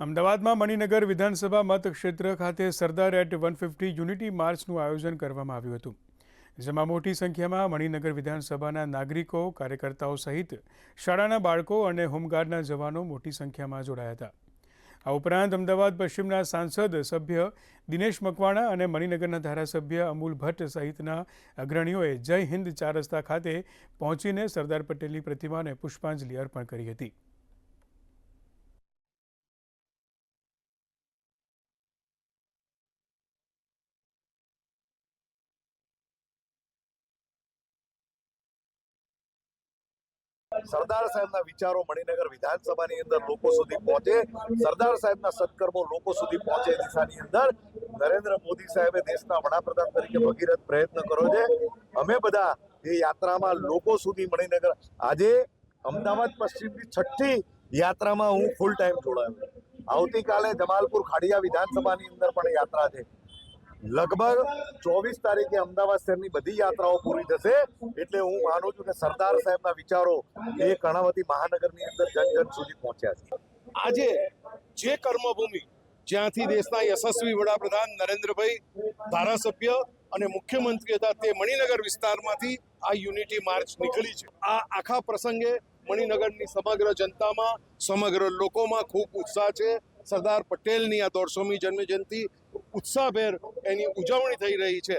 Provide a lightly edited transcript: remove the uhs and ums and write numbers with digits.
અમદાવાદમાં મણિનગર વિધાનસભા મતક્ષેત્ર ખાતે સરદાર એટ 150 યુનિટી માર્ચનું આયોજન કરવામાં આવ્યું હતું, જેમાં મોટી સંખ્યામાં મણિનગર વિધાનસભાના નાગરિકો, કાર્યકર્તાઓ સહિત શાળાના બાળકો અને હોમગાર્ડના જવાનો મોટી સંખ્યામાં જોડાયા હતા. આ ઉપરાંત અમદાવાદ પશ્ચિમના સાંસદ સભ્ય દિનેશ મકવાણા અને મણિનગરના ધારાસભ્ય અમૂલ ભટ્ટ સહિતના અગ્રણીઓએ જય હિન્દ 4 રસ્તા ખાતે પહોંચીને સરદાર પટેલની પ્રતિમાને પુષ્પાંજલિ અર્પણ કરી હતી. સરદાર સાહેબના વિચારો મણિનગર વિધાનસભાની અંદર લોકો સુધી પહોંચે, સરદાર સાહેબના સત્કર્મો લોકો સુધી પહોંચે દિશાની અંદર નરેન્દ્ર મોદી સાહેબે દેશના વડાપ્રધાન તરીકે ભગીરથ પ્રયત્ન કર્યો છે. અમે બધા એ યાત્રામાં લોકો સુધી મણિનગર આજે અમદાવાદ પશ્ચિમની 6ઠી યાત્રામાં હું ફૂલ ટાઈમ જોડાયો. આવતીકાલે જમાલપુર ખાડિયા વિધાનસભાની અંદર પણ યાત્રા છે. લગભગ 24 તારીખે અમદાવાદ શહેરની બધી યાત્રાઓ પૂરી થશે. એટલે હું માનું છું કે સરદાર સાહેબના વિચારો એ કર્ણાવતી મહાનગરની અંદર જન જન સુધી પહોંચ્યા છે. આજે જે કર્મભૂમિ જ્યાંથી દેશના યશસ્વી વડાપ્રધાન નરેન્દ્રભાઈ ધારાસભ્ય અને મુખ્યમંત્રી હતા તે મણિનગર વિસ્તારમાંથી આ યુનિટી માર્ચ નીકળી છે. આ આખા પ્રસંગે મણિનગરની સમગ્ર જનતામાં, સમગ્ર લોકોમાં ખૂબ ઉત્સાહ છે. સરદાર પટેલની આ 150મી જન્મજયંતિ ઉત્સાહભેર એની ઉજવણી થઈ રહી છે.